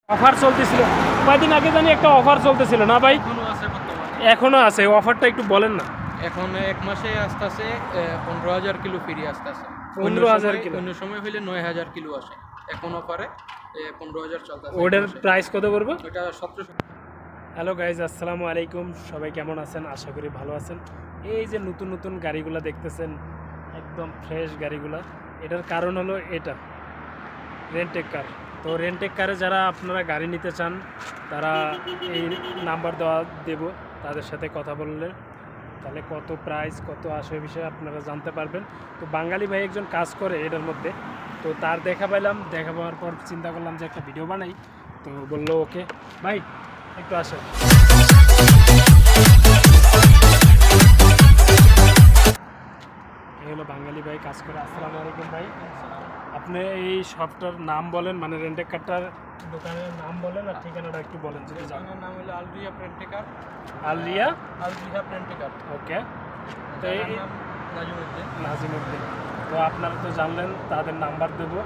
Offer চলতেছিল কয়েকদিন আগে জানি একটা অফার চলতেছিল না ভাই? এখনো আছে অফারটা একটু বলেন না। এখন এক মাসে আসতেছে 15,000 কিলো ফ্রি আসতেছে। 15,000 কিলো? অন্য সময় হইলে 9,000 কিলো আসে। এখন অফারে 15,000 চলতেছে। ওটার প্রাইস কত পড়বে? ওটা 1700। হ্যালো গাইজ, আসসালামু আলাইকুম। সবাই কেমন আছেন? আশা করি ভালো আছেন। এই যে নতুন নতুন গাড়িগুলো দেখতেছেন, একদম ফ্রেশ গাড়িগুলো, এটার কারণ হলো এটা রেন্টেক কার। তো রেন্টেক কারে যারা আপনারা গাড়ি নিতে চান তারা এই নাম্বার দেওয়া দেব, তাদের সাথে কথা বললে তাহলে কত প্রাইস কত আসে বিষয়ে আপনারা জানতে পারবেন। তো বাঙালি ভাই একজন কাজ করে এটার মধ্যে, তো তার দেখা পাইলাম, দেখা পাওয়ার পর চিন্তা করলাম যে একটা ভিডিও বানাই। তো বললো ওকে ভাই একটু আসেন। এই হলো বাঙালি ভাই কাজ করে। আসসালামু আলাইকুম ভাই, আপনি এই শপটার নাম বলেন, মানে রেন্টেক কারটার দোকানের নাম বলেন আর ঠিকানাটা একটু বলেন যদি জানেন। দোকানের নাম হলো আলরিয়া প্রেন্টেকার। আলিয়া আলরিয়া প্রেন্টেকার। ওকে। তো এই নাম নাজিমউদ্দিন। নাজিমউদ্দিন। তো আপনারা তো জানলেন, তাদের নাম্বার দেবো,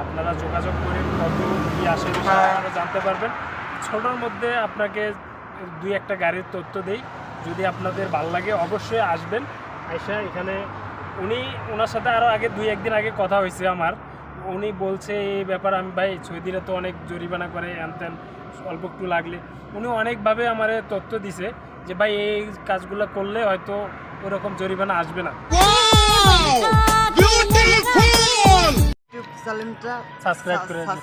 আপনারা যোগাযোগ করে কত কী আসে বিষয়ে আপনারা জানতে পারবেন। ছোটোর মধ্যে আপনাকে দুই একটা গাড়ির তথ্য দেই, যদি আপনাদের ভালো লাগে অবশ্যই আসবেন। আইসা এখানে ওনার সাথে আরও আগে দুই একদিন আগে কথা হয়েছে আমার, উনি বলছে এই ব্যাপার। আমি ভাই সৌদিরা তো অনেক জরিমানা করে আনতেন, অল্প একটু লাগলে উনি অনেকভাবে আমার তথ্য দিছে যে ভাই এই কাজগুলো করলে হয়তো ওরকম জরিমানা আসবে না। সাবস্ক্রাইব করে দেন।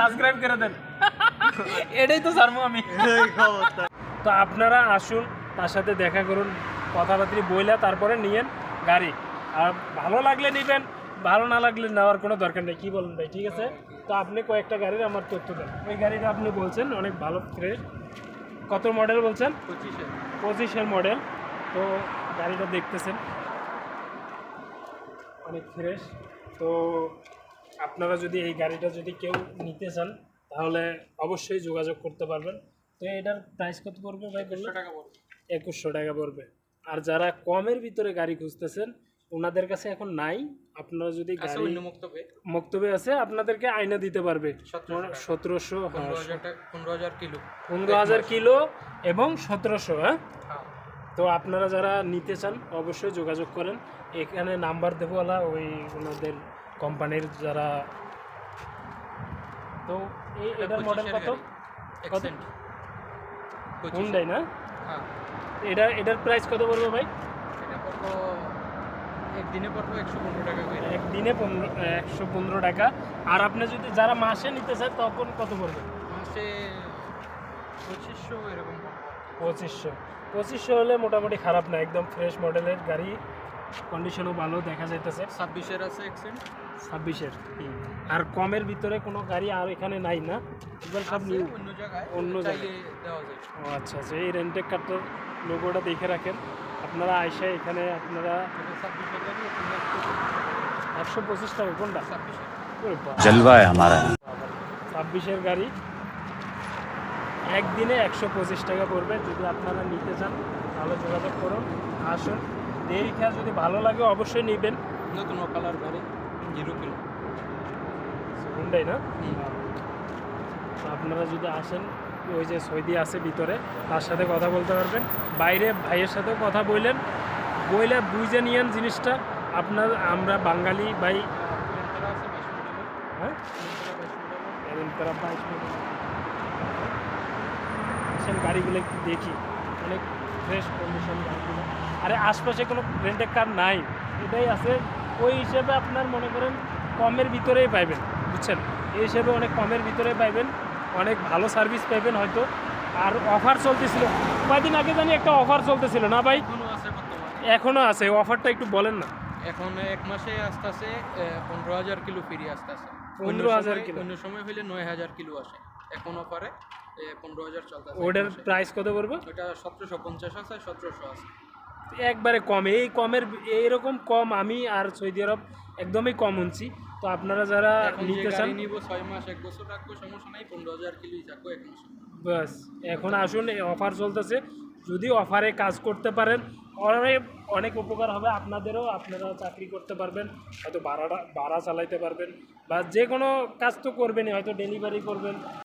সাবস্ক্রাইব করে দেন, এটাই তো জানবো আমি। তো আপনারা আসুন, তার সাথে দেখা করুন, কথাবার্তা বইলা তারপরে নিয়েন গাড়ি। আর ভালো লাগলে নেবেন, ভালো না লাগলে নেওয়ার কোনো দরকার নেই। কী বলেন ভাই? ঠিক আছে। তো আপনি কয়েকটা গাড়ির আমার তথ্য দেন। ওই গাড়িটা আপনি বলছেন অনেক ভালো ফ্রেশ। কত মডেল বলছেন? 25-এর মডেল। তো গাড়িটা দেখতেছেন অনেক ফ্রেশ। তো আপনারা যদি এই গাড়িটা যদি কেউ নিতে চান তাহলে অবশ্যই যোগাযোগ করতে পারবেন। তো এটার প্রাইস কত পড়বে ভাই? 2100 টাকা পড়বে। আর যারা কমের ভিতরে গাড়ি খুঁজতেছেন ওনাদের কাছে এখন নাই। আপনারা যদি গাড়ি মক্তবে আছে আপনাদেরকে আইনা দিতে পারবে 1700, 15,000 কিলো এবং 1700। হ্যাঁ, তো আপনারা যারা নিতে চান অবশ্যই যোগাযোগ করেন। এখানে নাম্বার দেবো ওলা ওই ওনাদের কোম্পানির যারা। তো এটার মডেল কত? হুন্ডাই না? এটার প্রাইস কত পড়বে ভাই? একদিনে পড়বে 115 টাকা করে। একদিনে 115 টাকা। আর আপনি যদি যারা মাসে নিতে চান তখন কত পড়বে? মাসে 2500 এরকম। 2500 হলে মোটামুটি খারাপ না, একদম ফ্রেশ মডেলের গাড়ি, কন্ডিশনও ভালো দেখা যাইতেছে। 26-এর আছে এক্সেন্ট। 26-এর। আর কমের ভিতরে কোনো গাড়ি আর এখানে নাই না? এবার সব নিউ অন্য জায়গায় দেওয়া যায়। ও আচ্ছা আচ্ছা। এই রেন্টেক কারটার লোগোটা দেখে রাখেন আপনারা আইসা। এখানে আপনারা 125 টাকা কোনটা? 26-এর গাড়ি একদিনে 125 টাকা পড়বে। যদি আপনারা নিতে চান তাহলে যোগাযোগ করুন, আসুন। দেখে যদি ভালো লাগে অবশ্যই নেবেন। নতুন কালার গাড়ি 0 কিলো হুন্ডাই না? তো আপনারা যদি আসেন, ওই যে সৌদি আছে ভিতরে, তার সাথে কথা বলতে পারবেন। বাইরে ভাইয়ের সাথেও কথা বললে বুঝে নিয়েন জিনিসটা। আমরা বাঙালি ভাই। হ্যাঁ, গাড়িগুলো একটু দেখি, অনেক ফ্রেশ কন্ডিশন গাড়িগুলো। আরে আশপাশে কোনো রেন্টের কার নাই, এটাই আছে। ওই হিসেবে আপনার মনে করেন কমের ভিতরেই পাইবেন, বুঝছেন? এই হিসেবে অনেক কমের ভিতরেই পাইবেন, অনেক ভালো সার্ভিস পাইবেন হয়তো। আর অফার চলতেছিল কয়েকদিন আগে জানি একটা অফার চলতেছিল না ভাই? এখনও আছে। অফারটা একটু বলেন না। এখন এক মাসে আসতেছে 15,000 কিলো ফ্রি আসতেছে। 15,000 কিলো? অন্য সময় হইলে 9,000 কিলো আসে। এখন অফারে 15,000 চলতেছে। ওটার প্রাইস কত পড়বে? ওটা 1750 আছে, 1700 আছে। একবারে কম। এই কমের এইরকম কম আমি আর সৌদি আরব একদমই কম শুনছি। তো আপনারা যারা নিতে চান নিব 6 মাস 1 বছর রাখবো, সমস্যা নাই। 15,000 কিলোই থাকবো 1 মাসে। বাস এখন আসুন, অফার চলতেছে। যদি অফারে কাজ করতে পারেন অনেক অনেক উপকার হবে আপনাদেরও, আপনারা চাকরি করতে পারবেন, হয়তো ভাড়া চালাইতে পারবেন, বা যে কোনো কাজ তো করবেনই, হয়তো ডেলিভারি করবেন,